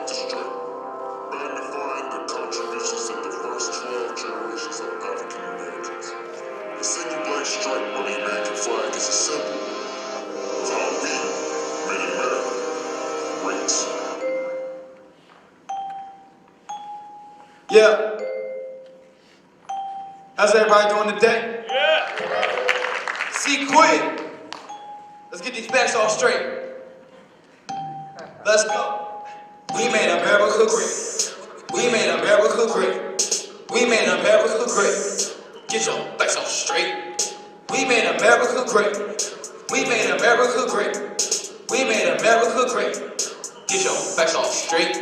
fight the strike, magnifying the contributions of the first 12 generations of African Americans. The single black stripe on the American flag is a symbol of how we made America great. Yeah. How's everybody doing today? Yeah. See, quit. Let's get these facts all straight. Let's go. We made America great. We made America great. We made America great. Get your facts all straight. We made America great. We made America great. We made America great. Get your facts all straight.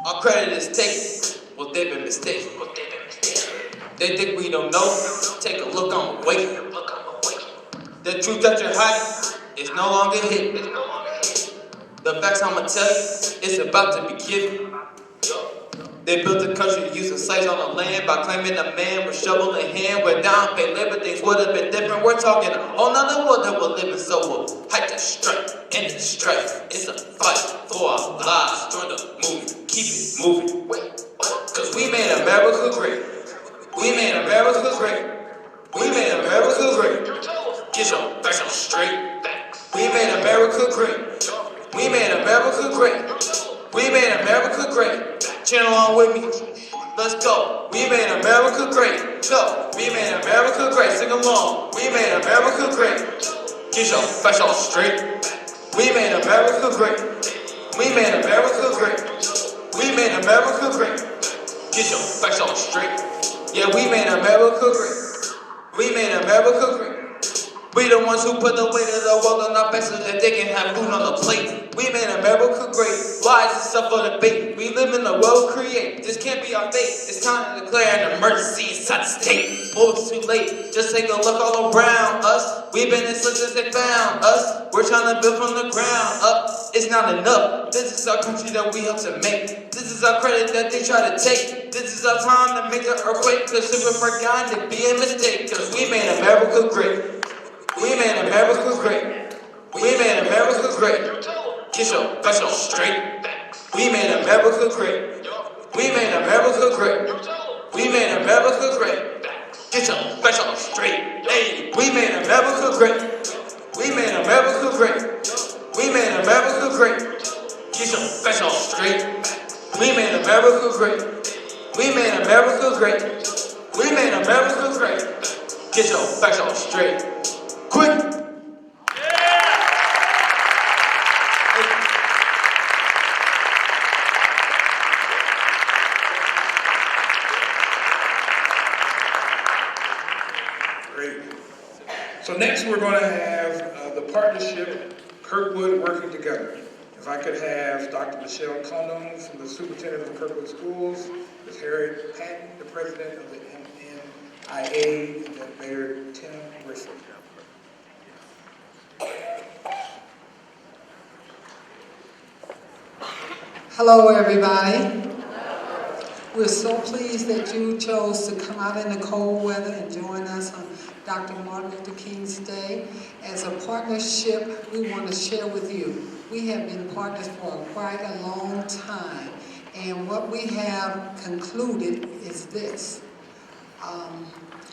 Our credit is taken. Well, they've been mistaken. They think we don't know. Take a look on the way. The truth that you're hiding is no longer hidden. The facts I'ma tell you, it's about to be given. They built a country using slaves on the land by claiming a man with shovel in hand. Where down pay labor, things would have been different. We're talking a whole nother world that we're living, so we'll hike the strike and the strife. It's a fight for our lives. Join the movement, keep it moving. Cause we made America great. We made America great. We made America great. Get your facts on straight. We made America great. We made America great. We made America great. Chant along with me. Let's go. We made America great. Go. We made America great. Sing along. We made America great. Get your facts on straight. We made America great. We made America great. We made America great. Get your facts on straight. Yeah, we made America great. We made America great. We the ones who put the weight of the world on our backs so that they can have food on the plate. We made America great. Why is this up for debate? We live in the world create. This can't be our fate. It's time to declare an emergency inside the state. Oh, it's too late. Just take a look all around us. We've been in since they found us. We're trying to build from the ground up. It's not enough. This is our country that we helped to make. This is our credit that they try to take. This is our time to make the earthquake. Cause if we're forgotten, it'd be a mistake. Cause we made America great. We made America great. We made America great. Get your facts on straight. We made America great. We made America great. We made America great. Get your facts on straight. Hey, we made America great. We made America great. We made America great. Get your facts on straight. We made America great. We made America great. We made America great. Get your facts on straight. Quick! Great. So next we're going to have the partnership Kirkwood Working Together. If I could have Dr. Michelle Condon from the Superintendent of Kirkwood Schools, Ms. Harriet Patton, the President of the MNIA, and then Mayor Tim Griffin. Hello, everybody. We're so pleased that you chose to come out in the cold weather and join us on Dr. Martin Luther King's Day. As a partnership, we want to share with you. We have been partners for quite a long time, and what we have concluded is this.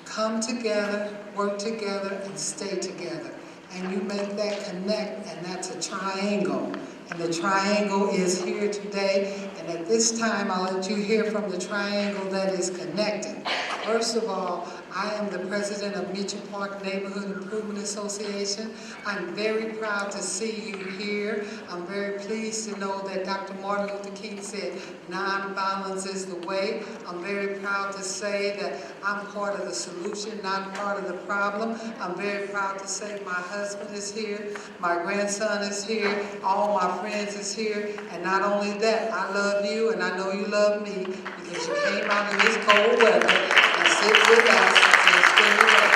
Come together, work together, and stay together. And you make that connect, and that's a triangle. And the triangle is here today, and at this time I'll let you hear from the triangle that is connected. First of all, I am the president of Meacham Park Neighborhood Improvement Association. I'm very proud to see you here. I'm very pleased to know that Dr. Martin Luther King said nonviolence is the way. I'm very proud to say that I'm part of the solution, not part of the problem. I'm very proud to say my husband is here, my grandson is here, all my friends is here, and not only that, I love you and I know you love me because you came out in this cold weather and sit with us and spend the day.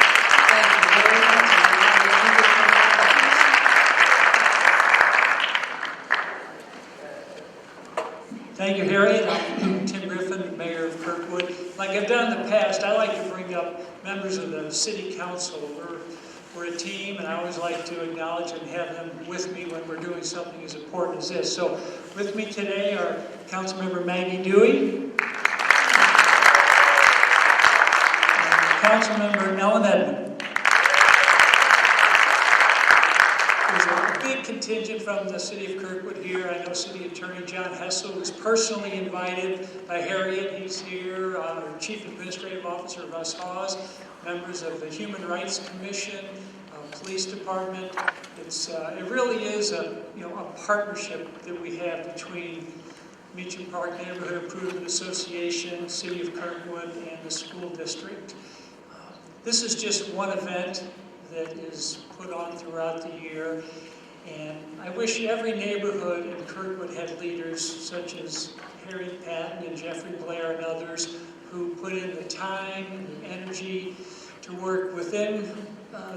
Thank you very much. Thank you, Harriet. I'm Tim Griffin, Mayor of Kirkwood. Like I've done in the past, I like to bring up members of the City Council. We're we're a team, and I always like to acknowledge and have them with me when we're doing something as important as this. So with me today are Councilmember Maggie Dewey, and Councilmember Ellen Edmond. There's a big contingent from the city of Kirkwood here. I know City Attorney John Hessel was personally invited by Harriet. He's here, our Chief Administrative Officer Russ Hawes, members of the Human Rights Commission, Police Department. It really is a partnership that we have between Meacham Park Neighborhood Improvement Association, City of Kirkwood, and the school district. This is just one event that is put on throughout the year, and I wish every neighborhood in Kirkwood had leaders such as Harriet Patton and Jeffrey Blair and others who put in the time and the energy to work within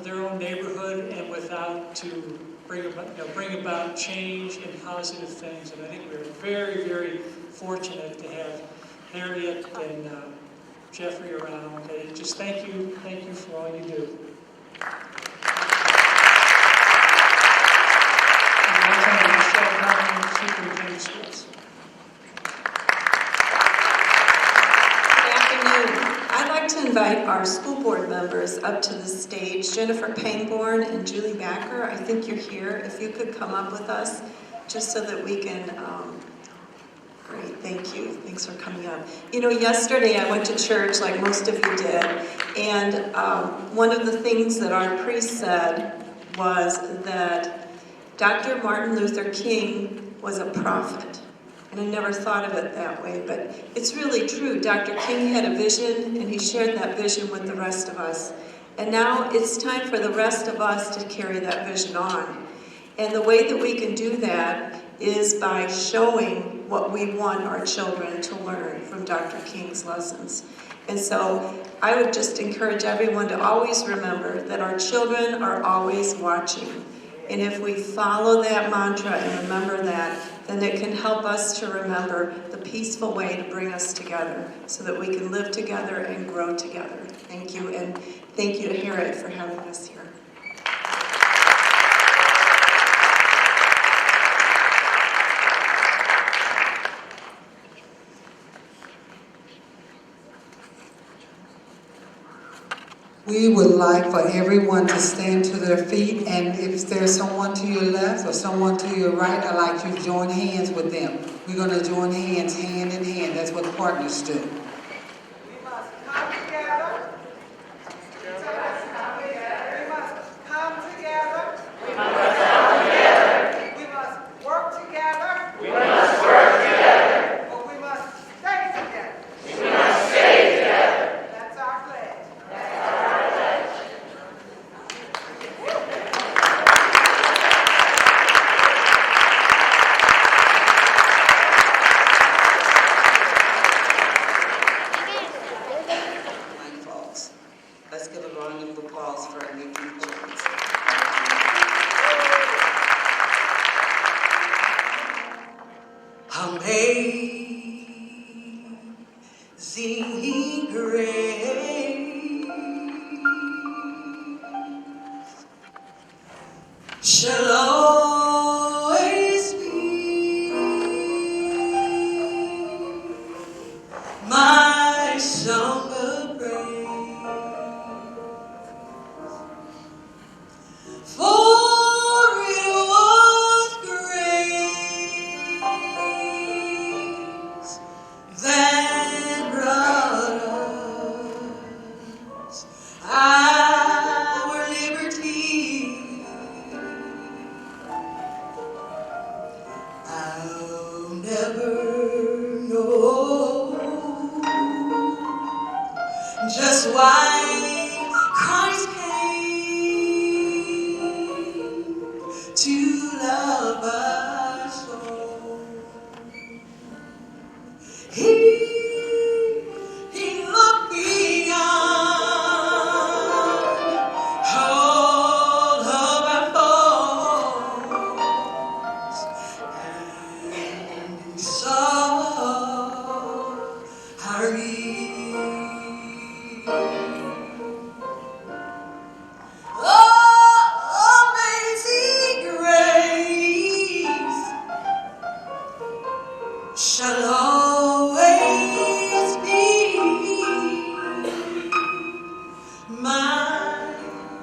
their own neighborhood and without to bring about change and positive things. And I think we're very, very fortunate to have Harriet and Jeffrey around. And just thank you for all you do. I'd like to invite our school board members up to the stage. Jennifer Pangborn and Julie Backer, I think you're here. If you could come up with us, just so that we can, great, thank you. Thanks for coming up. You know, yesterday I went to church like most of you did, and one of the things that our priest said was that Dr. Martin Luther King was a prophet. And I never thought of it that way, but it's really true. Dr. King had a vision, and he shared that vision with the rest of us. And now it's time for the rest of us to carry that vision on. And the way that we can do that is by showing what we want our children to learn from Dr. King's lessons. And so I would just encourage everyone to always remember that our children are always watching. And if we follow that mantra and remember that, then it can help us to remember the peaceful way to bring us together so that we can live together and grow together. Thank you, and thank you to Harriet for having us here. We would like for everyone to stand to their feet, and if there's someone to your left or someone to your right, I'd like you to join hands with them. We're going to join hands, hand in hand. That's what partners do. We must come together. We must come together. We must work together. But we must stay together. That's our pledge. Let's give a round of applause for our new teachers. Amazing grace shall always be my song of praise. For it was grace that brought us our liberty. I'll never know just why Christ came to love us all. He looked beyond all of our faults, and he saw our need. shall always be my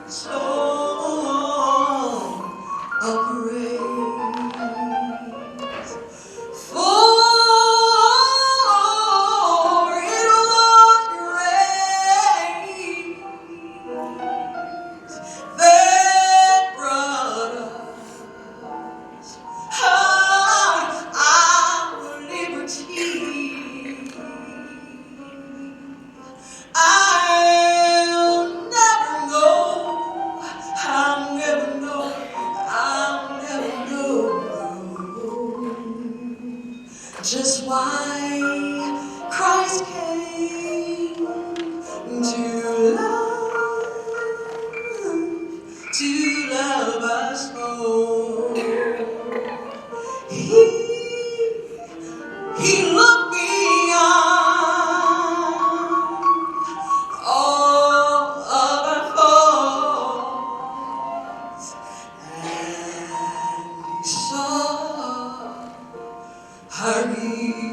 song of praise. For it was grace that brought us our liberty. I'll never know, I'll never know just why Christ came to love us all. He looked beyond all of our faults, and he saw our need.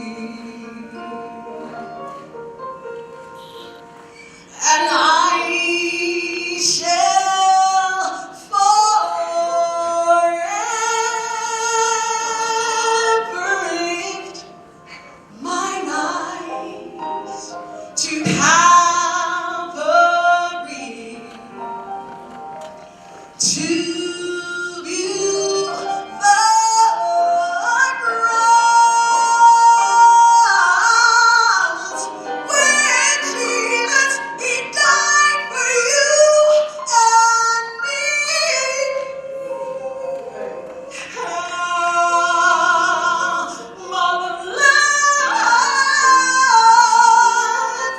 And I shall forever lift mine eyes to Calvary, to view the cross where Jesus, He died for you and me.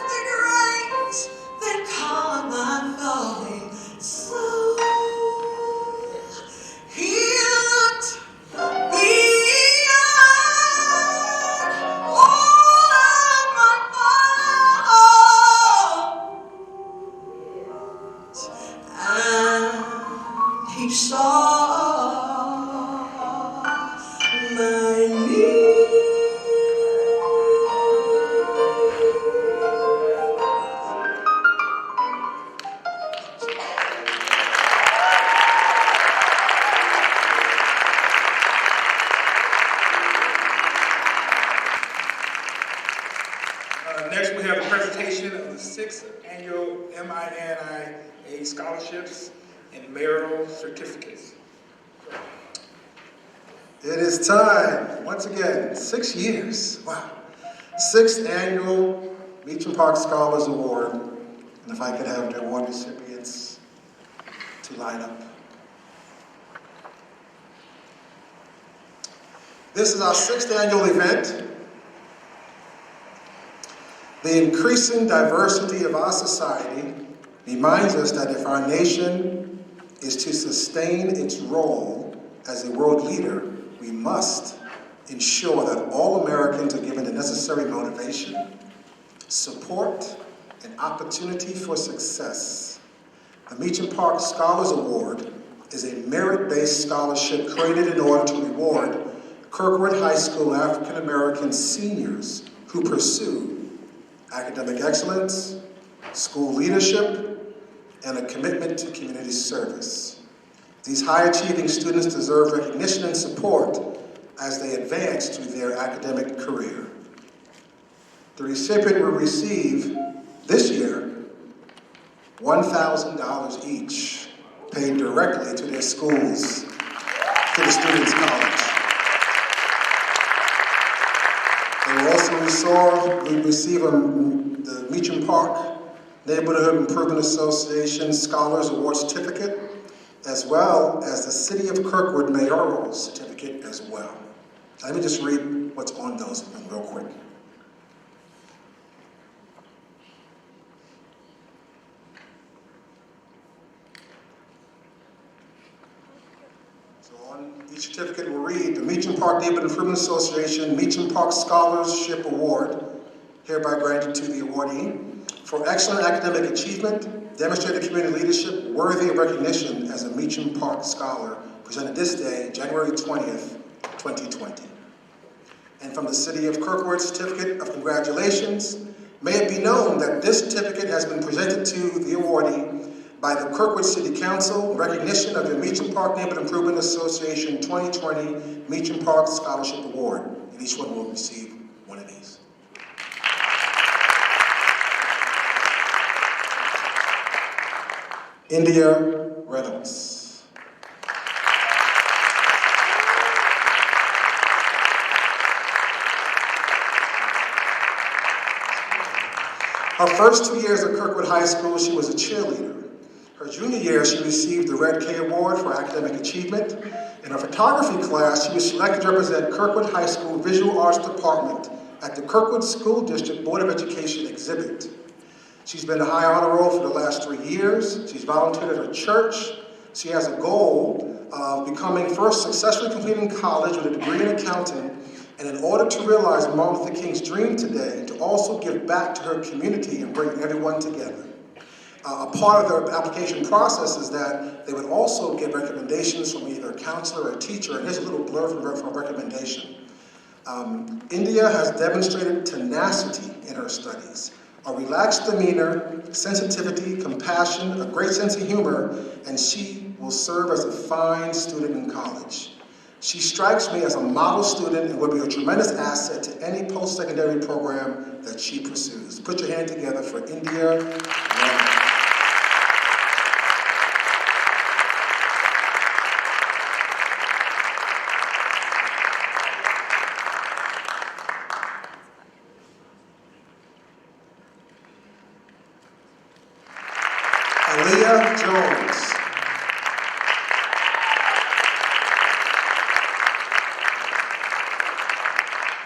The grace that calmed my falling soul. He looked beyond all of my faults, and he saw my need. Next, we have the presentation of the 6th annual MINIA scholarships and marital certificates. It is time, once again, 6 years, wow. 6th annual Meacham Park Scholars Award. And if I could have the award recipients to line up. This is our 6th annual event. The increasing diversity of our society reminds us that if our nation is to sustain its role as a world leader, we must ensure that all Americans are given the necessary motivation, support, and opportunity for success. The Meacham Park Scholars Award is a merit-based scholarship created in order to reward Kirkwood High School African American seniors who pursue academic excellence, school leadership, and a commitment to community service. These high-achieving students deserve recognition and support as they advance through their academic career. The recipient will receive, this year, $1,000 each, paid directly to their schools, to the students' college. They will also receive the Meacham Park Neighborhood Improvement Association Scholars Award Certificate, as well as the City of Kirkwood Mayoral Certificate as well. Let me just read what's on those real quick. So on each certificate will read, the Meacham Park Neighborhood Improvement Association Meacham Park Scholarship Award, hereby granted to the awardee for excellent academic achievement, demonstrated community leadership, worthy of recognition as a Meacham Park Scholar, presented this day, January 20th, 2020. And from the City of Kirkwood Certificate of Congratulations. May it be known that this certificate has been presented to the awardee by the Kirkwood City Council in recognition of the Meacham Park Neighborhood Improvement Association 2020 Meacham Park Scholarship Award. And each one will receive one of these. India Reynolds. Her first 2 years at Kirkwood High School, she was a cheerleader. Her junior year, she received the Red K Award for academic achievement. In her photography class, she was selected to represent Kirkwood High School Visual Arts Department at the Kirkwood School District Board of Education exhibit. She's been a high honor roll for the last 3 years. She's volunteered at her church. She has a goal of becoming first successfully completing college with a degree in accounting, and in order to realize Martin Luther King's dream today, to also give back to her community and bring everyone together. A part of the application process is that they would also get recommendations from either a counselor or a teacher, and here's a little blurb from a recommendation. India has demonstrated tenacity in her studies, a relaxed demeanor, sensitivity, compassion, a great sense of humor, and she will serve as a fine student in college. She strikes me as a model student and would be a tremendous asset to any post-secondary program that she pursues. Put your hand together for India Reynolds. Aaliyah Jones.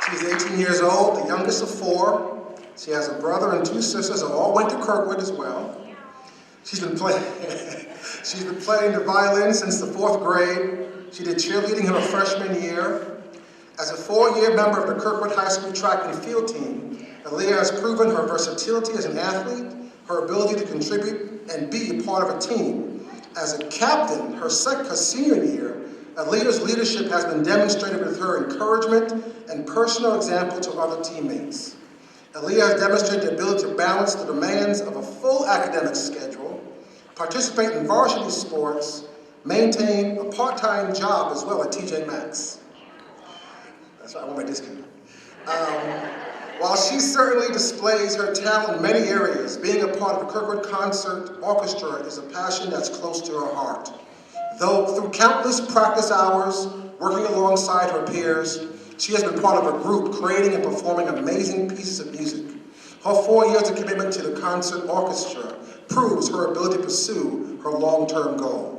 She's 18 years old, the youngest of 4. She has a brother and 2 sisters who all went to Kirkwood as well. She's been playing the violin since the 4th grade. She did cheerleading in her freshman year. As a 4-year member of the Kirkwood High School track and field team, Aaliyah has proven her versatility as an athlete, her ability to contribute and be a part of a team. As a captain, her senior year, Aaliyah's leadership has been demonstrated with her encouragement and personal example to other teammates. Aaliyah has demonstrated the ability to balance the demands of a full academic schedule, participate in varsity sports, maintain a part-time job as well at TJ Maxx. That's right, I want my discount. While she certainly displays her talent in many areas, being a part of the Kirkwood Concert Orchestra is a passion that's close to her heart. Though through countless practice hours, working alongside her peers, she has been part of a group creating and performing amazing pieces of music. Her 4 years of commitment to the concert orchestra proves her ability to pursue her long-term goal.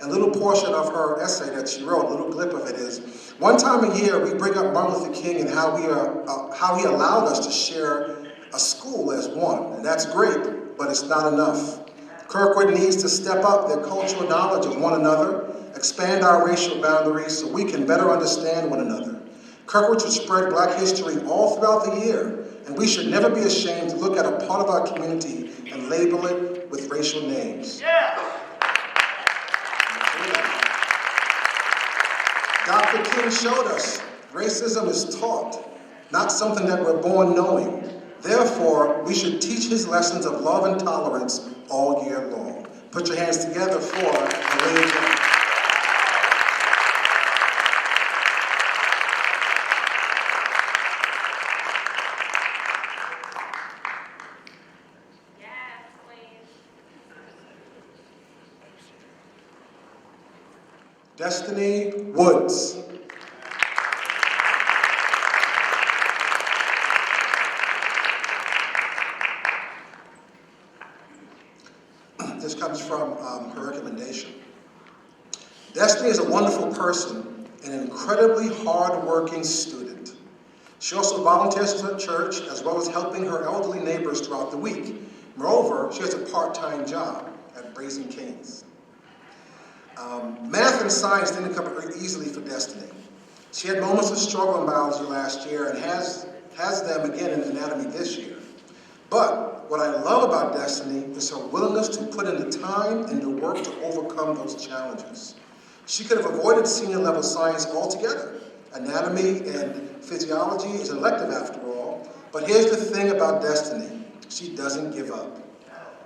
A little portion of her essay that she wrote, a little clip of it is, one time a year we bring up Martin Luther King and how he allowed us to share a school as one. And that's great, but it's not enough. Kirkwood needs to step up their cultural knowledge of one another, expand our racial boundaries so we can better understand one another. Kirkwood should spread Black history all throughout the year, and we should never be ashamed to look at a part of our community and label it with racial names. Yeah. Dr. King showed us racism is taught, not something that we're born knowing. Therefore, we should teach his lessons of love and tolerance all year long. Put your hands together for Aaliyah Jones. Destiny Woods. This comes from her recommendation. Destiny is a wonderful person and an incredibly hard-working student. She also volunteers at church as well as helping her elderly neighbors throughout the week. Moreover, she has a part-time job at Brazen Canes. Math and science didn't come easily for Destiny. She had moments of struggle in biology last year and has them again in anatomy this year. But what I love about Destiny is her willingness to put in the time and the work to overcome those challenges. She could have avoided senior level science altogether. Anatomy and Physiology is an elective after all. But here's the thing about Destiny. She doesn't give up.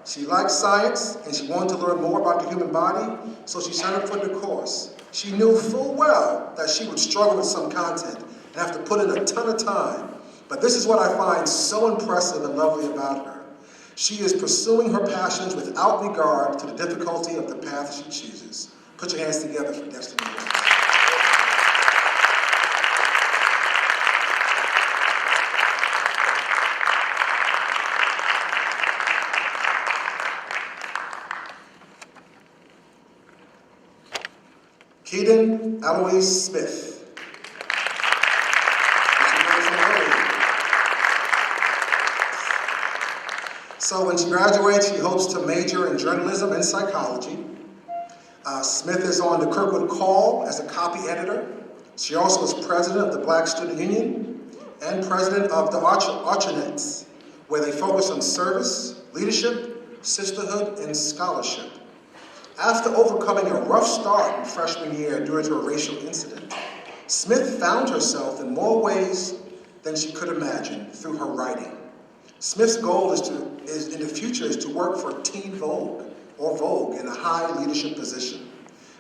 She likes science, and she wanted to learn more about the human body, so she signed up for the course. She knew full well that she would struggle with some content and have to put in a ton of time. But this is what I find so impressive and lovely about her. She is pursuing her passions without regard to the difficulty of the path she chooses. Put your hands together for Destiny. Keaton Eloise Smith. So when she graduates, she hopes to major in journalism and psychology. Smith is on the Kirkwood Call as a copy editor. She also is president of the Black Student Union and president of the Archinettes, where they focus on service, leadership, sisterhood, and scholarship. After overcoming a rough start in freshman year due to a racial incident, Smith found herself in more ways than she could imagine through her writing. Smith's goal in the future is to work for Teen Vogue, or Vogue, in a high leadership position.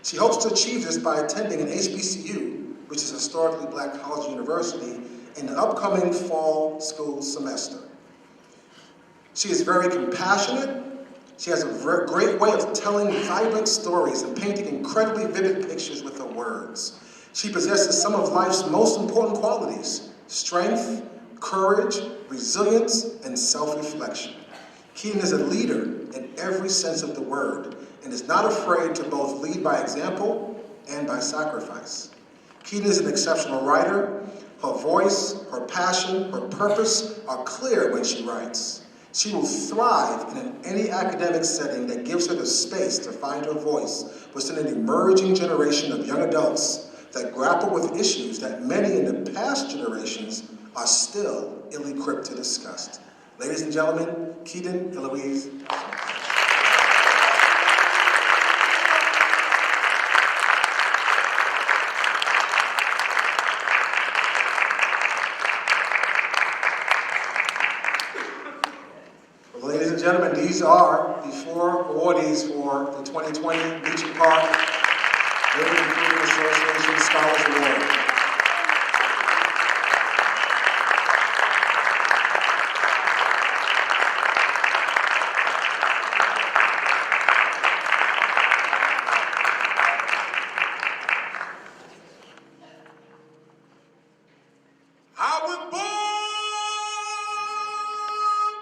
She hopes to achieve this by attending an HBCU, which is a historically black college or university, in the upcoming fall school semester. She is very compassionate. She has a great way of telling vibrant stories and painting incredibly vivid pictures with her words. She possesses some of life's most important qualities: strength, courage, resilience, and self-reflection. Keaton is a leader in every sense of the word and is not afraid to both lead by example and by sacrifice. Keaton is an exceptional writer. Her voice, her passion, her purpose are clear when she writes. She will thrive in any academic setting that gives her the space to find her voice within an emerging generation of young adults that grapple with issues that many in the past generations are still ill-equipped to discuss. Ladies and gentlemen, Keaton Eloise. Well, ladies and gentlemen, these are the 4 awardees for the 2020 Meacham Park Living Freedom Association Scholars Award. I was born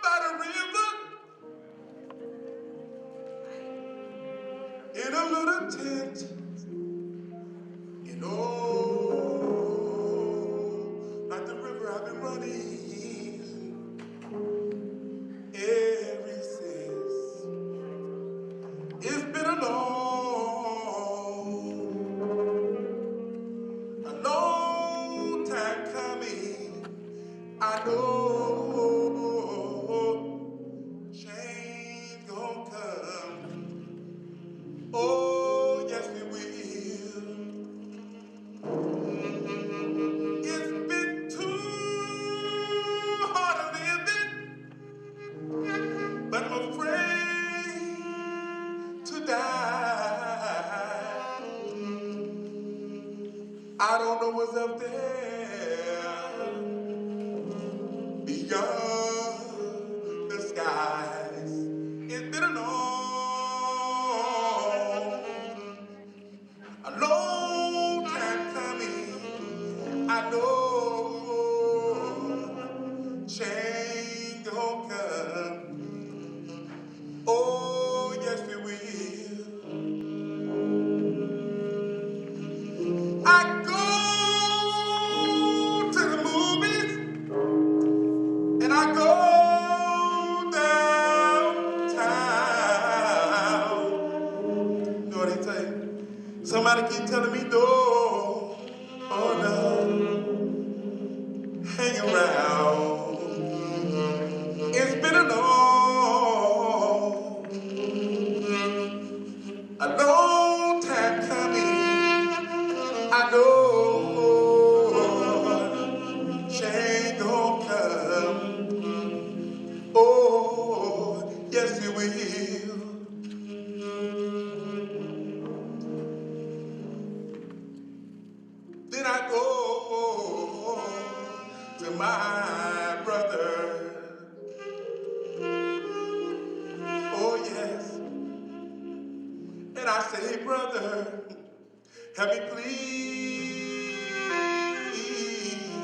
by the river in a little tent. You know, like the river I've been running ever since. It's been a long time coming. I know change gon' come. Oh, yes it will. It's been too hard living, but I'm afraid to die. I don't know what's up there change gon' come. Oh, yes it will. Then I go to my brother. Oh yes. And I say, hey brother, help me please.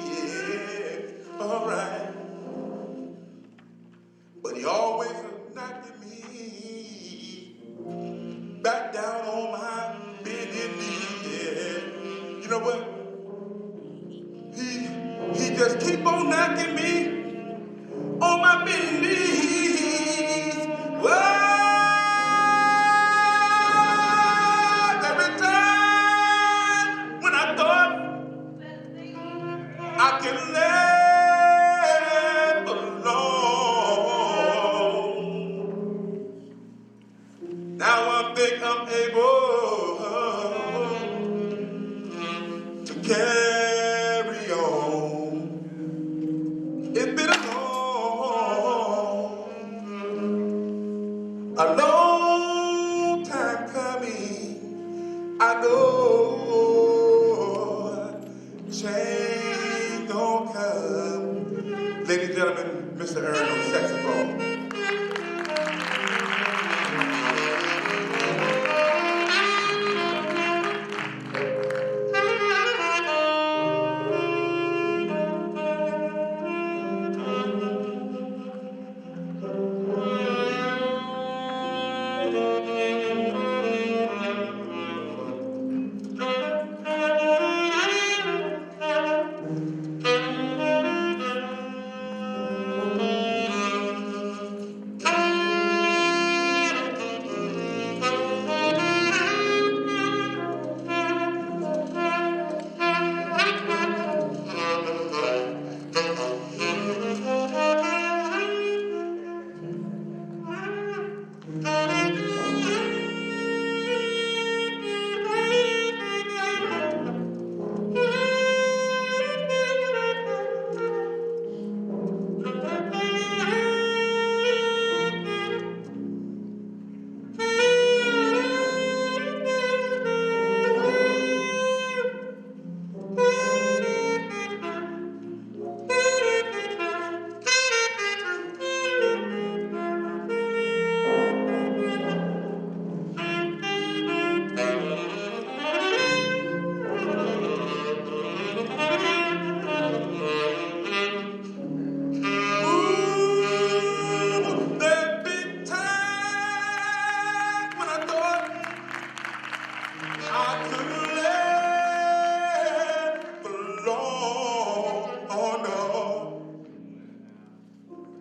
Yeah. All right. But he always knocking me back down on my bended knee. Yeah. You know what? He just keep on knocking me on my bended knees. Well, every time when I thought I can let alone, now I think I'm able to carry on. It's been a long time coming. I know change gon' come. Ladies and gentlemen, Mr. Earn on saxophone. There been times when I thought I couldn't live for long. Oh no.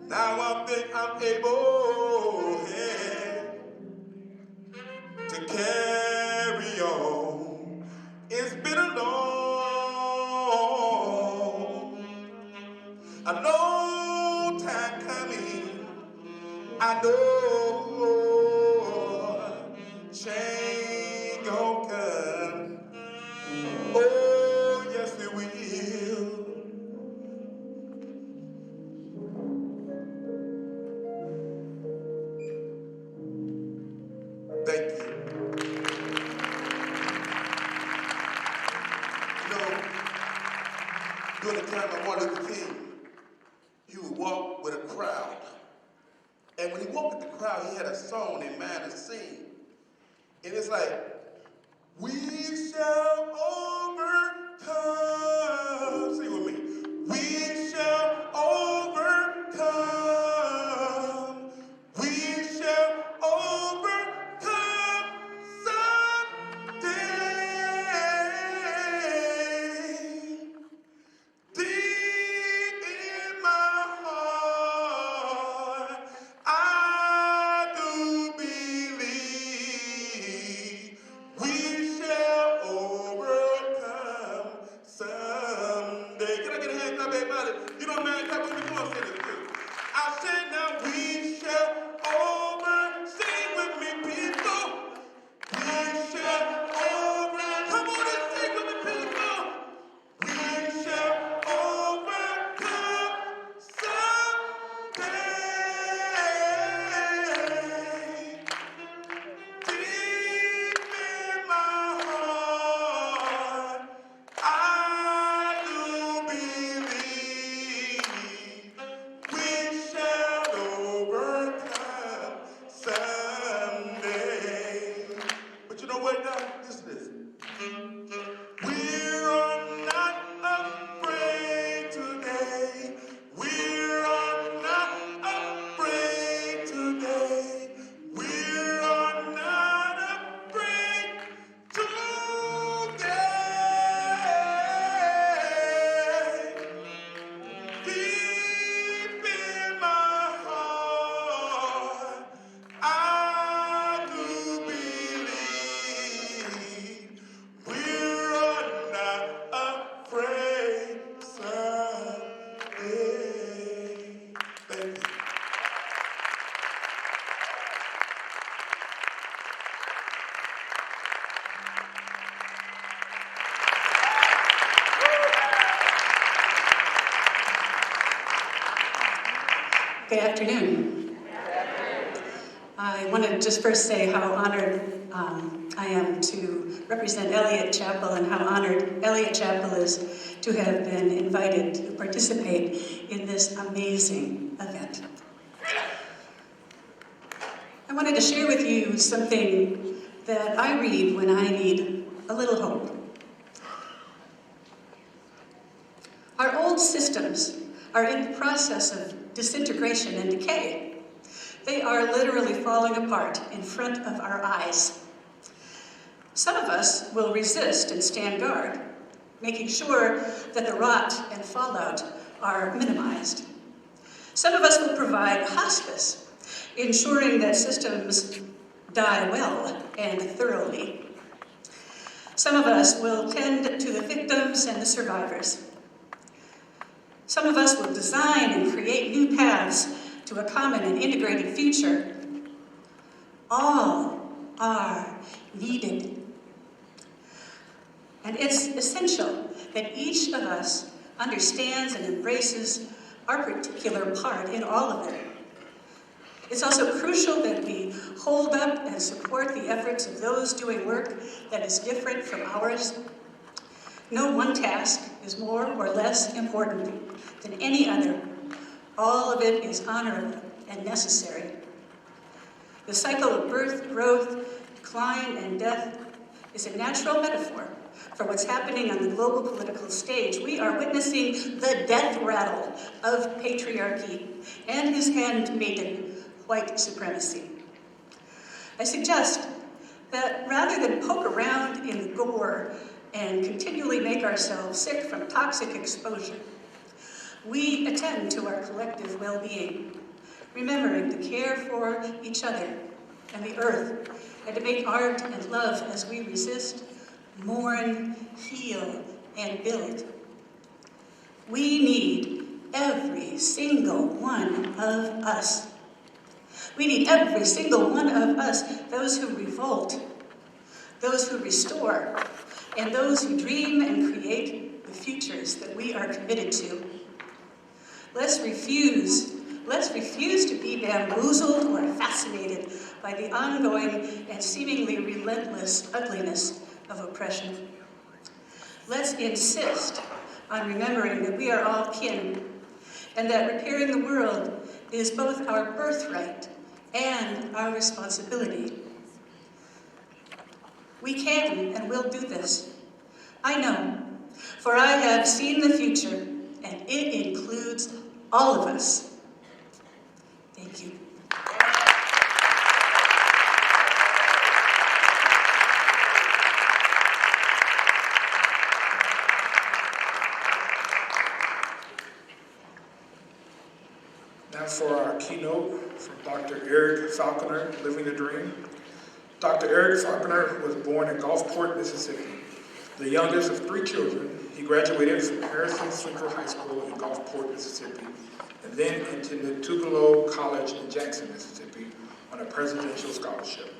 Now I think I'm able, yeah, to carry on. It's been a long time coming. I know change gon' come. Oh, yes it will. Thank you. You know, during the time of Martin Luther King, he would walk with a crowd. And when he walked with the crowd, he had a song in mind to sing. And it's like, we shall overcome. Sing with me. We shall overcome. We shall overcome someday. Deep in my heart, I do believe we shall overcome someday. Can I get a hand clap, everybody? You don't mind clapping with me? Come on, sing this too. I said now we shall sing with me, people. We shall come on and sing with me, people. We shall overcome. Deep in my heart, I do believe we're not afraid someday. Thank you. Good afternoon. I want to just first say how honored I am to represent Elliott Chapel and how honored Elliott Chapel is to have been invited to participate in this amazing event. I wanted to share with you something that I read when I need a little hope. Our old systems are in the process of disintegration and decay. They are literally falling apart in front of our eyes. Some of us will resist and stand guard, making sure that the rot and fallout are minimized. Some of us will provide hospice, ensuring that systems die well and thoroughly. Some of us will tend to the victims and the survivors. Some of us will design and create new paths to a common and integrated future. All are needed. And it's essential that each of us understands and embraces our particular part in all of it. It's also crucial that we hold up and support the efforts of those doing work that is different from ours. No one task is more or less important than any other. All of it is honorable and necessary. The cycle of birth, growth, decline, and death is a natural metaphor for what's happening on the global political stage. We are witnessing the death rattle of patriarchy and his handmaiden, white supremacy. I suggest that rather than poke around in the gore and continually make ourselves sick from toxic exposure, we attend to our collective well-being, remembering to care for each other and the earth, and to make art and love as we resist, mourn, heal, and build. We need every single one of us. We need every single one of us, those who revolt, those who restore, and those who dream and create the futures that we are committed to. Let's refuse to be bamboozled or fascinated by the ongoing and seemingly relentless ugliness of oppression. Let's insist on remembering that we are all kin, and that repairing the world is both our birthright and our responsibility. We can and will do this. I know, for I have seen the future, and it includes all of us. Thank you. Now for our keynote from Dr. Eric Falconer, Living the Dream. Dr. Eric Falconer was born in Gulfport, Mississippi. The youngest of 3 children, he graduated from Harrison Central High School in Gulfport, Mississippi, and then attended Tupelo College in Jackson, Mississippi, on a presidential scholarship.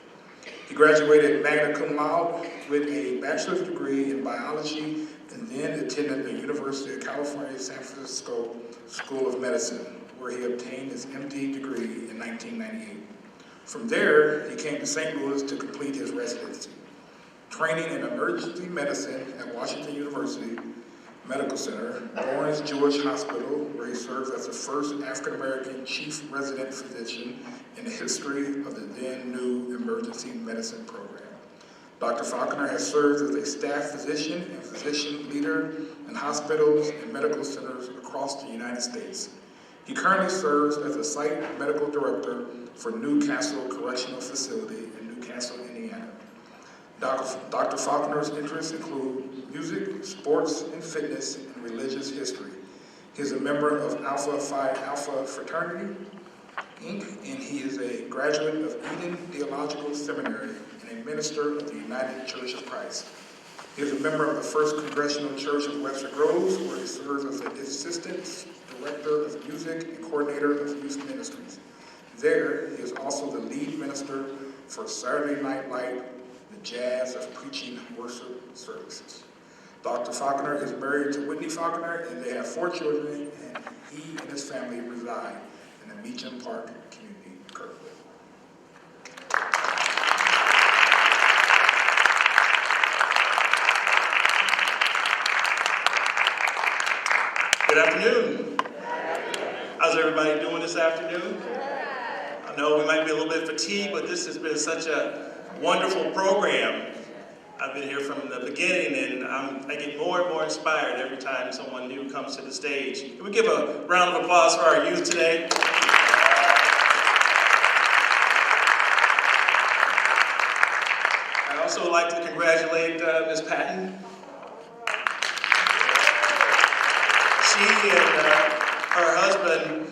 He graduated magna cum laude with a bachelor's degree in biology, and then attended the University of California, San Francisco School of Medicine, where he obtained his MD degree in 1998. From there, he came to St. Louis to complete his residency, training in emergency medicine at Washington University Medical Center, Lawrence Jewish Hospital, where he served as the first African-American chief resident physician in the history of the then-new emergency medicine program. Dr. Falconer has served as a staff physician and physician leader in hospitals and medical centers across the United States. He currently serves as a site medical director for Newcastle Correctional Facility in Newcastle, Indiana. Dr. Falconer's interests include music, sports, and fitness, and religious history. He is a member of Alpha Phi Alpha Fraternity, Inc., and he is a graduate of Eden Theological Seminary and a minister of the United Church of Christ. He is a member of the First Congregational Church of Webster Groves, where he serves as an assistant director of music and coordinator of youth ministries. There, he is also the lead minister for Saturday Night Light, the Jazz of Preaching Worship Services. Dr. Faulkner is married to Whitney Faulkner, and they have 4 children, and he and his family reside in the Meacham Park community, Kirkwood. Good afternoon. How's everybody doing this afternoon? I know we might be a little bit fatigued, but this has been such a wonderful program. I've been here from the beginning, and I get more and more inspired every time someone new comes to the stage. Can we give a round of applause for our youth today? I'd also like to congratulate Ms. Patton. She and her husband,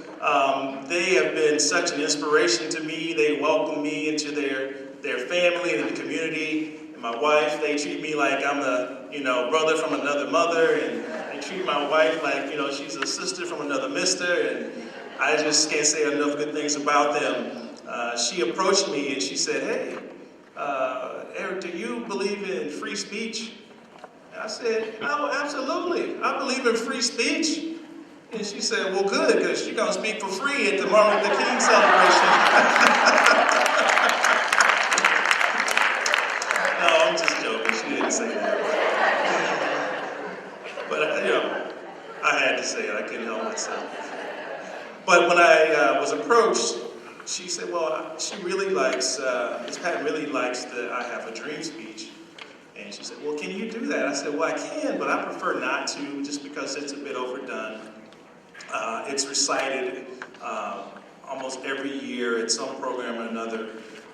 they have been such an inspiration to me. They welcome me into their family and the community. And my wife, they treat me like I'm the brother from another mother, and they treat my wife like she's a sister from another mister. And I just can't say enough good things about them. She approached me and she said, "Hey, Eric, do you believe in free speech?" I said, "Oh, absolutely. I believe in free speech." And she said, "Well, good, because you're going to speak for free at the MLK Celebration." No, I'm just joking. She didn't say that. But I had to say it. I couldn't help myself. But when I was approached, she said, "Well, she really likes, Ms. Patton really likes the I Have a Dream speech." And she said, "Well, can you do that?" I said, "Well, I can, but I prefer not to, just because it's a bit overdone." It's recited almost every year at some program or another.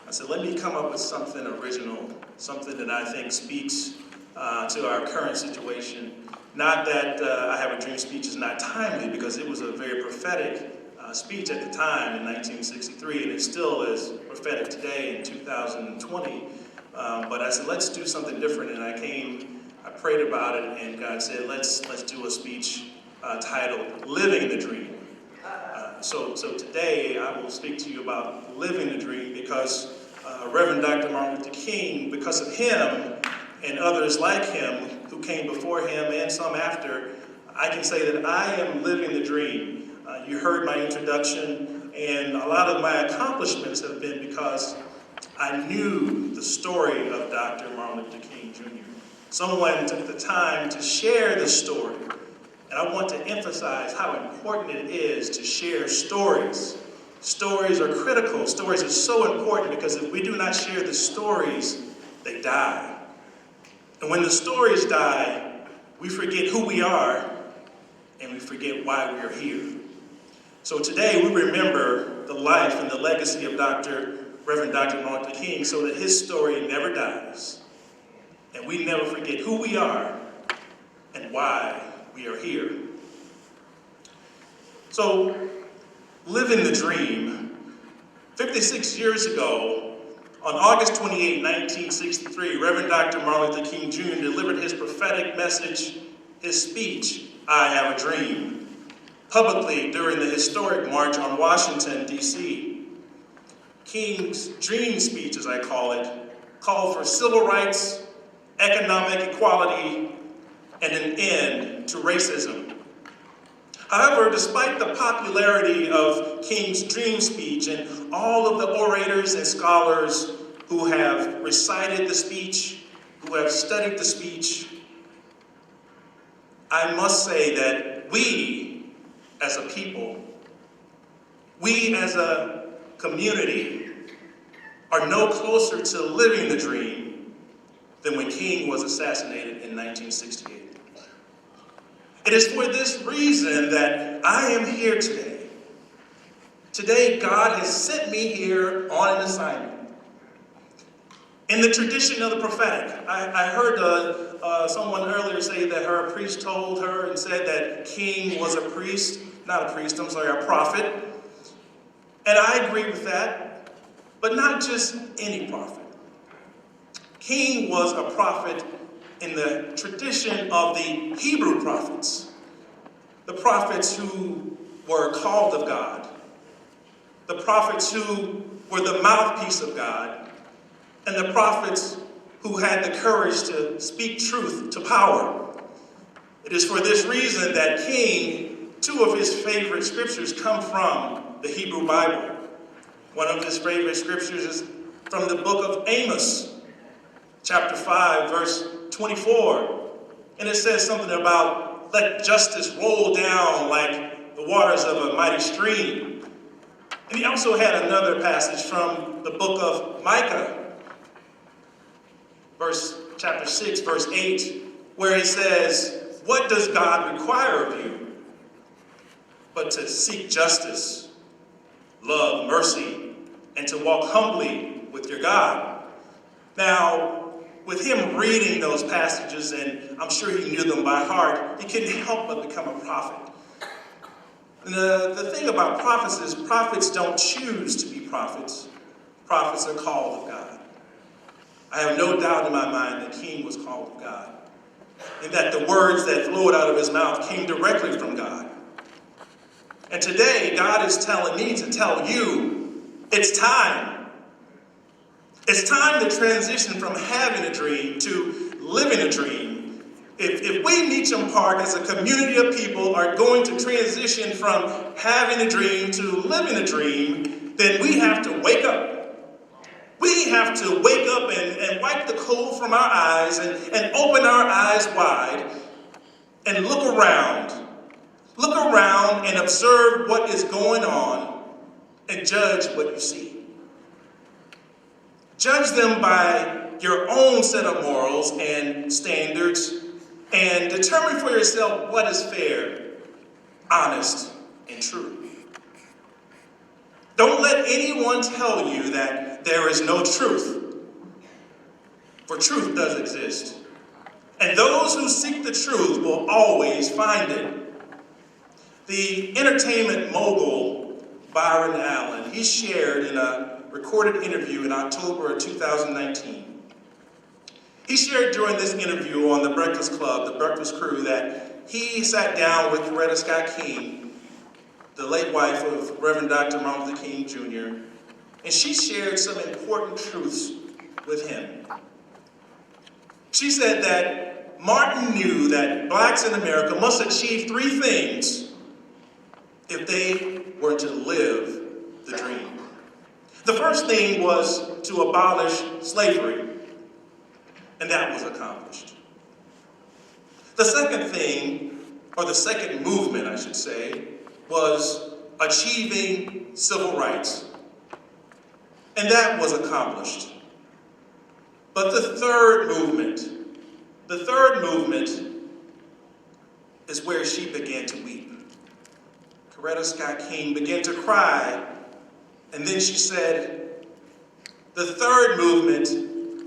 I said, let me come up with something original, something that I think speaks to our current situation. Not that I Have a Dream speech is not timely, because it was a very prophetic speech at the time in 1963, and it still is prophetic today in 2020. But I said, let's do something different, and I prayed about it, and God said, let's do a speech titled Living the Dream. So today I will speak to you about living the dream, because Reverend Dr. Martin Luther King, because of him and others like him who came before him and some after, I can say that I am living the dream. You heard my introduction, and a lot of my accomplishments have been because I knew the story of Dr. Martin Luther King Jr. Someone took the time to share the story. And I want to emphasize how important it is to share stories. Stories are critical. Stories are so important, because if we do not share the stories, they die. And when the stories die, we forget who we are, and we forget why we are here. So today we remember the life and the legacy of Reverend Dr. Martin Luther King, so that his story never dies. And we never forget who we are and why we are here. So, living the dream. 56 years ago, on August 28, 1963, Reverend Dr. Martin Luther King Jr. delivered his prophetic message, his speech, I Have a Dream, publicly during the historic March on Washington, D.C. King's dream speech, as I call it, called for civil rights, economic equality, and an end to racism. However, despite the popularity of King's dream speech and all of the orators and scholars who have recited the speech, who have studied the speech, I must say that we as a people, we as a community, are no closer to living the dream than when King was assassinated in 1968. It is for this reason that I am here today. Today, God has sent me here on an assignment. In the tradition of the prophetic, I heard someone earlier say that her priest told her and said that King was a priest, not a priest, I'm sorry, a prophet. And I agree with that, but not just any prophet. King was a prophet in the tradition of the Hebrew prophets, the prophets who were called of God, the prophets who were the mouthpiece of God, and the prophets who had the courage to speak truth to power. It is for this reason that King, two of his favorite scriptures come from the Hebrew Bible. One of his favorite scriptures is from the book of Amos, chapter 5, verse 24. And it says something about, let justice roll down like the waters of a mighty stream. And he also had another passage from the book of Micah, chapter 6, verse 8, where he says, what does God require of you but to seek justice, love mercy, and to walk humbly with your God? Now, with him reading those passages, and I'm sure he knew them by heart, he couldn't help but become a prophet. And the thing about prophets is prophets don't choose to be prophets. Prophets are called of God. I have no doubt in my mind that King was called of God, and that the words that flowed out of his mouth came directly from God. And today, God is telling me to tell you, it's time. It's time to transition from having a dream to living a dream. If we, Meacham Park, as a community of people, are going to transition from having a dream to living a dream, then we have to wake up. We have to wake up and wipe the coal from our eyes and open our eyes wide and look around. Look around and observe what is going on and judge what you see. Judge them by your own set of morals and standards and determine for yourself what is fair, honest, and true. Don't let anyone tell you that there is no truth, for truth does exist. And those who seek the truth will always find it. The entertainment mogul, Byron Allen, he shared in a recorded interview in October of 2019. He shared during this interview on The Breakfast Club, The Breakfast Crew, that he sat down with Coretta Scott King, the late wife of Reverend Dr. Martin Luther King Jr., and she shared some important truths with him. She said that Martin knew that blacks in America must achieve three things if they were to live the dream. The first thing was to abolish slavery, and that was accomplished. The second thing, or the second movement, I should say, was achieving civil rights, and that was accomplished. But the third movement is where she began to weep. Coretta Scott King began to cry, and then she said, the third movement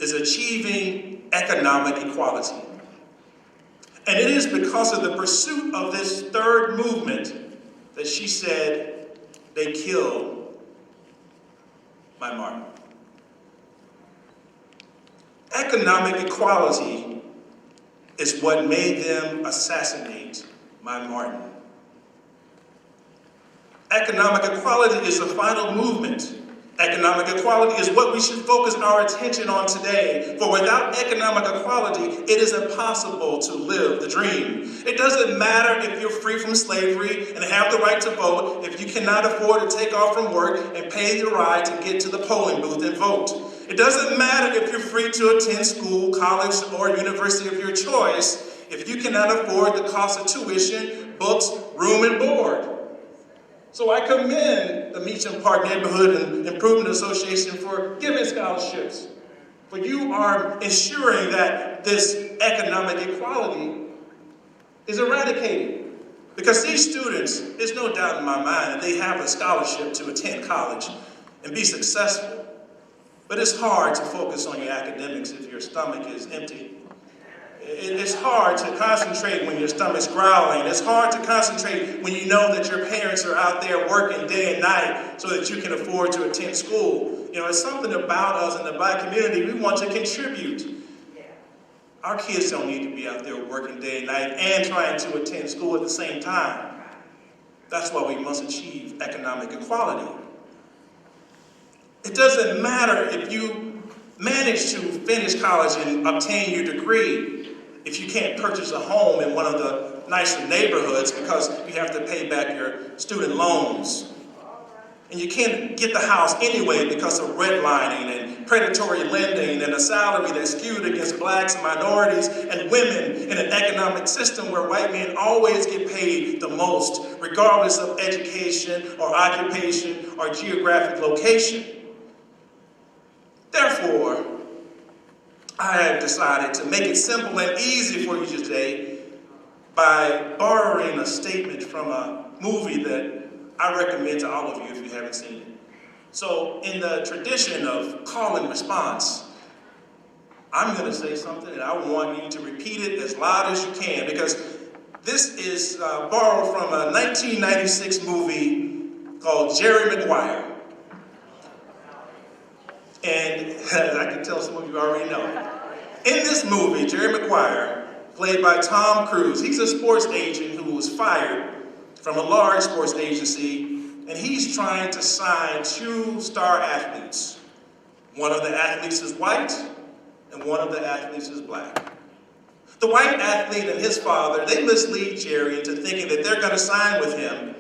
is achieving economic equality. And it is because of the pursuit of this third movement that she said, they killed my Martin. Economic equality is what made them assassinate my Martin. Economic equality is the final movement. Economic equality is what we should focus our attention on today. For without economic equality, it is impossible to live the dream. It doesn't matter if you're free from slavery and have the right to vote, if you cannot afford to take off from work and pay your ride to get to the polling booth and vote. It doesn't matter if you're free to attend school, college, or university of your choice, if you cannot afford the cost of tuition, books, room, and board. So I commend the Meacham Park Neighborhood Improvement Association for giving scholarships. But you are ensuring that this economic equality is eradicated. Because these students, there's no doubt in my mind that they have a scholarship to attend college and be successful. But it's hard to focus on your academics if your stomach is empty. It's hard to concentrate when your stomach's growling. It's hard to concentrate when you know that your parents are out there working day and night so that you can afford to attend school. You know, it's something about us in the Black community. We want to contribute. Our kids don't need to be out there working day and night and trying to attend school at the same time. That's why we must achieve economic equality. It doesn't matter if you manage to finish college and obtain your degree if you can't purchase a home in one of the nicer neighborhoods because you have to pay back your student loans. And you can't get the house anyway because of redlining and predatory lending and a salary that's skewed against blacks and minorities and women in an economic system where white men always get paid the most, regardless of education or occupation or geographic location. Therefore, I have decided to make it simple and easy for you today by borrowing a statement from a movie that I recommend to all of you if you haven't seen it. So in the tradition of call and response, I'm going to say something and I want you to repeat it as loud as you can because this is borrowed from a 1996 movie called Jerry Maguire. And as I can tell some of you already know, in this movie, Jerry Maguire, played by Tom Cruise, he's a sports agent who was fired from a large sports agency, and he's trying to sign two star athletes. One of the athletes is white, and one of the athletes is black. The white athlete and his father, they mislead Jerry into thinking that they're going to sign with him,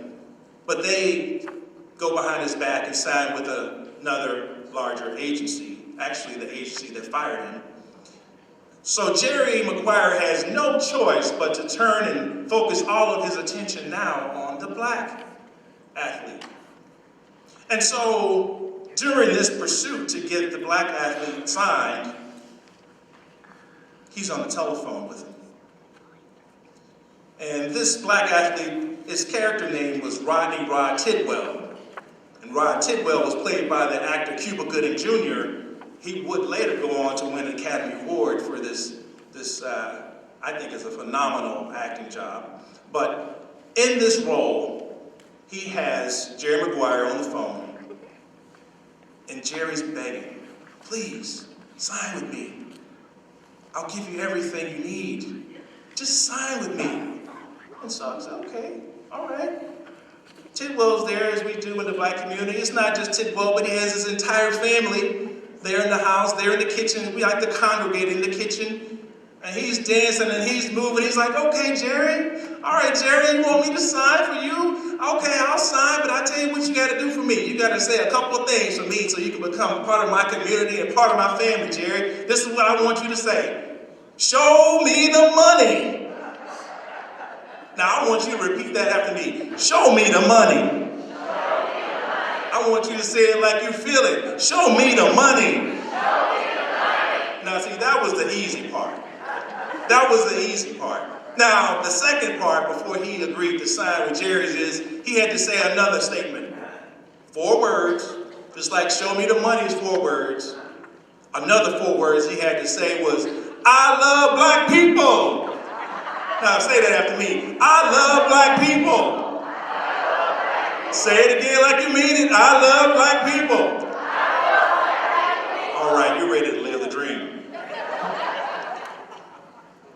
but they go behind his back and sign with another larger agency, actually the agency that fired him. So Jerry Maguire has no choice but to turn and focus all of his attention now on the black athlete. And so during this pursuit to get the black athlete signed, he's on the telephone with him. And this black athlete, his character name was Rodney Rod Tidwell. And Rod Tidwell was played by the actor Cuba Gooding Jr. He would later go on to win an Academy Award for this I think is a phenomenal acting job. But in this role, he has Jerry Maguire on the phone, and Jerry's begging, please, sign with me. I'll give you everything you need. Just sign with me. And so I said, okay, all right. Tidwell's there as we do in the black community. It's not just Tidwell, but he has his entire family. They're in the house, they're in the kitchen. We like to congregate in the kitchen. And he's dancing and he's moving. He's like, okay, Jerry. All right, Jerry, you want me to sign for you? Okay, I'll sign, but I'll tell you what you got to do for me. You got to say a couple of things for me so you can become part of my community and part of my family, Jerry. This is what I want you to say. Show me the money. Now, I want you to repeat that after me. Show me the money. I want you to say it like you feel it. Show me the money. Now, see, that was the easy part. That was the easy part. Now, the second part, before he agreed to sign with Jerry's, is he had to say another statement. 4 words, just like show me the money is 4 words. Another 4 words he had to say was, I love black people. Now, say that after me. I love black people. Say it again like you mean it. I love black people. All right, you're ready to live the dream.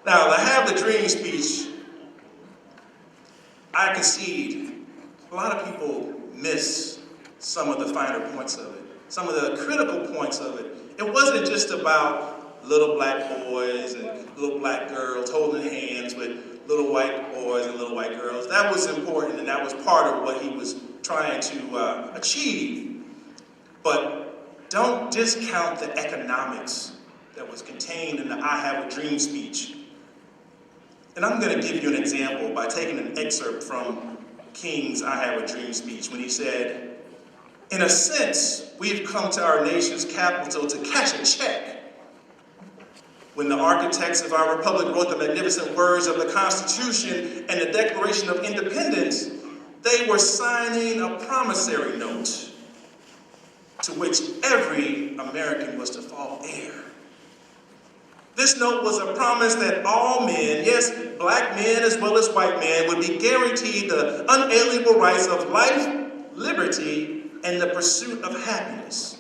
Now, to have the dream speech, I concede a lot of people miss some of the finer points of it, some of the critical points of it. It wasn't just about little black boys and little black girls holding hands with little white boys and little white girls. That was important, and that was part of what he was trying to achieve. But don't discount the economics that was contained in the I Have a Dream speech. And I'm going to give you an example by taking an excerpt from King's I Have a Dream speech when he said, in a sense, we've come to our nation's capital to cash a check. When the architects of our republic wrote the magnificent words of the Constitution and the Declaration of Independence, they were signing a promissory note to which every American was to fall heir. This note was a promise that all men, yes, black men as well as white men, would be guaranteed the unalienable rights of life, liberty, and the pursuit of happiness.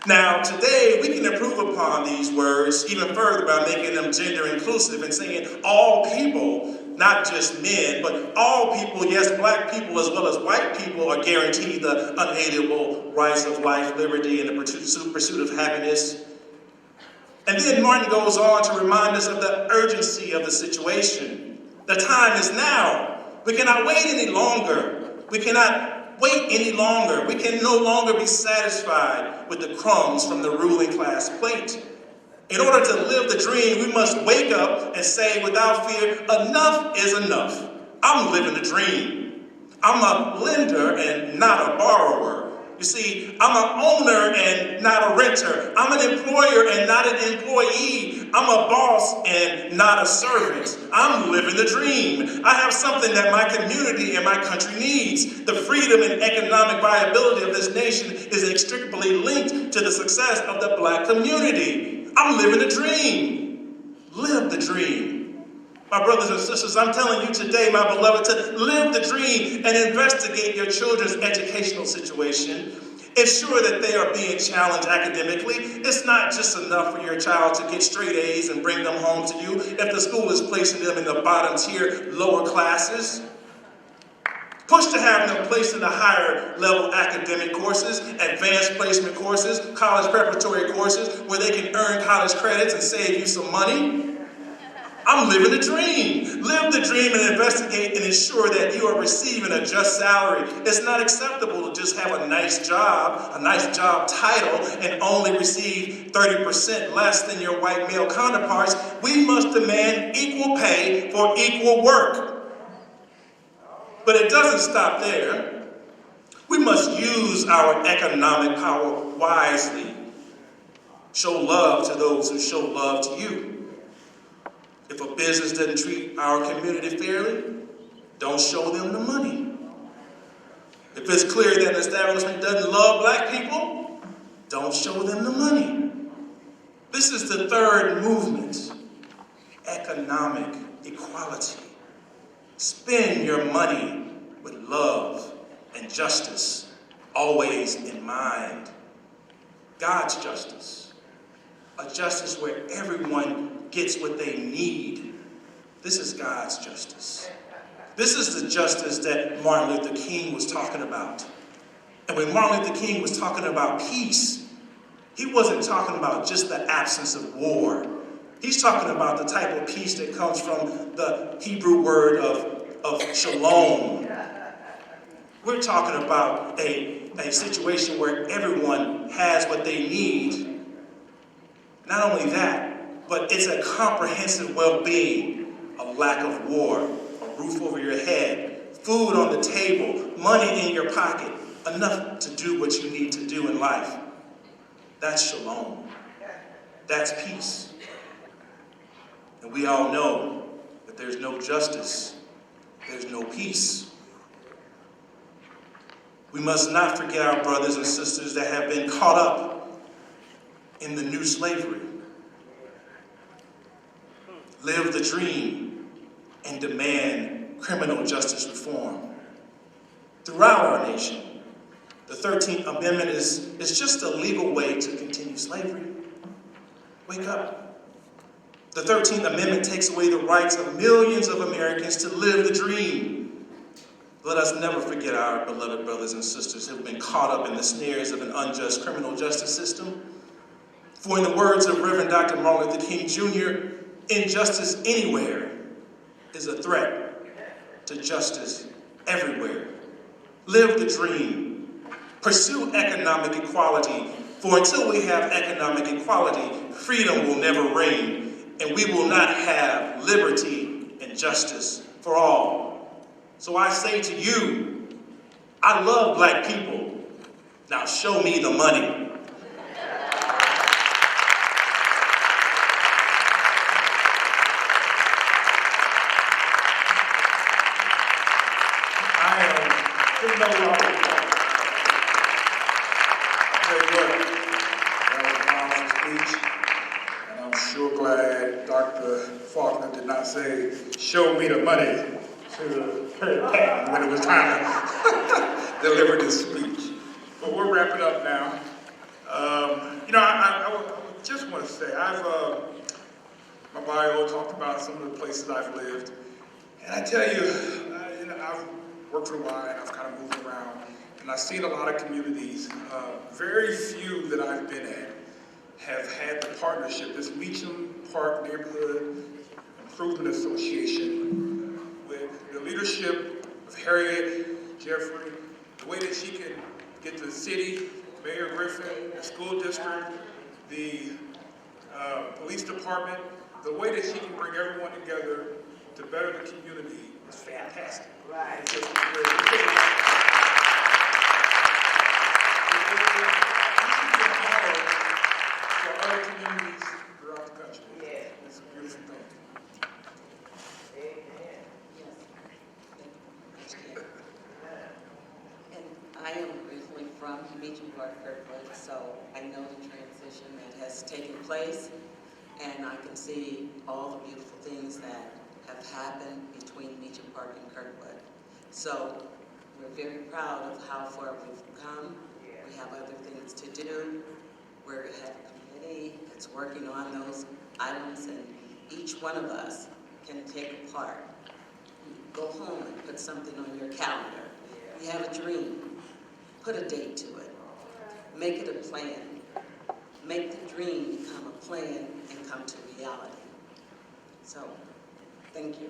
Now, today, we can improve upon these words even further by making them gender inclusive and saying all people, not just men, but all people, yes, black people as well as white people, are guaranteed the unalienable rights of life, liberty, and the pursuit of happiness. And then Martin goes on to remind us of the urgency of the situation. The time is now. We cannot wait any longer. We cannot wait any longer. We can no longer be satisfied with the crumbs from the ruling class plate. In order to live the dream, we must wake up and say without fear, enough is enough. I'm living the dream. I'm a lender and not a borrower. You see, I'm an owner and not a renter. I'm an employer and not an employee. I'm a boss and not a servant. I'm living the dream. I have something that my community and my country needs. The freedom and economic viability of this nation is inextricably linked to the success of the black community. I'm living the dream. Live the dream. My brothers and sisters, I'm telling you today, my beloved, to live the dream and investigate your children's educational situation. Ensure that they are being challenged academically. It's not just enough for your child to get straight A's and bring them home to you if the school is placing them in the bottom tier, lower classes. Push to have them placed in the higher level academic courses, advanced placement courses, college preparatory courses, where they can earn college credits and save you some money. I'm living the dream. Live the dream and investigate and ensure that you are receiving a just salary. It's not acceptable to just have a nice job title, and only receive 30% less than your white male counterparts. We must demand equal pay for equal work. But it doesn't stop there. We must use our economic power wisely. Show love to those who show love to you. If a business doesn't treat our community fairly, don't show them the money. If it's clear that an establishment doesn't love black people, don't show them the money. This is the third movement, economic equality. Spend your money with love and justice, always in mind. God's justice, a justice where everyone gets what they need. This is God's justice. This is the justice that Martin Luther King was talking about. And when Martin Luther King was talking about peace, he wasn't talking about just the absence of war. He's talking about the type of peace that comes from the Hebrew word of shalom. We're talking about a situation where everyone has what they need. Not only that, but it's a comprehensive well-being, a lack of war, a roof over your head, food on the table, money in your pocket, enough to do what you need to do in life. That's shalom. That's peace. And we all know that there's no justice, there's no peace. We must not forget our brothers and sisters that have been caught up in the new slavery. Live the dream and demand criminal justice reform. Throughout our nation, the 13th Amendment is just a legal way to continue slavery. Wake up. The 13th Amendment takes away the rights of millions of Americans to live the dream. Let us never forget our beloved brothers and sisters who have been caught up in the snares of an unjust criminal justice system. For in the words of Reverend Dr. Martin Luther King Jr., injustice anywhere is a threat to justice everywhere. Live the dream. Pursue economic equality, for until we have economic equality, freedom will never reign, and we will not have liberty and justice for all. So I say to you, I love black people. Now show me the money. Very good. That was a powerful speech, and I'm sure glad say, show me the money to Harriet Patton when it was time to deliver this speech. But we're wrapping up now. I just want to say, my bio talked about some of the places I've lived. And I tell you, I've worked for a while and I've kind of moved around. And I've seen a lot of communities. Very few that I've been at have had the partnership, this Meacham Park Neighborhood Improvement Association, with the leadership of Harriet, Jeffrey, the way that she can get the city, Mayor Griffin, the school district, the police department, the way that she can bring everyone together to better the community is fantastic. Right. It's just great. For other communities throughout the country. Yeah. It's a beautiful thing. Amen. And I am originally from Meacham Park, Kirkwood, so I know the transition that has taken place, and I can see all the beautiful things that have happened between Meacham Park and Kirkwood. So we're very proud of how far we've come. We have other things to do. We have a committee that's working on those items, and each one of us can take a part. Go home and put something on your calendar. You have a dream, put a date to it. Make it a plan. Make the dream become a plan and come to reality. So, thank you.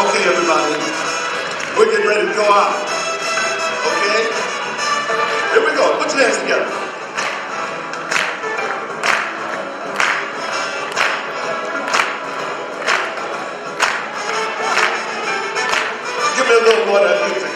Okay, everybody, we're getting ready to go out. Okay? Here we go. Put your hands together. Give me a little more of that music.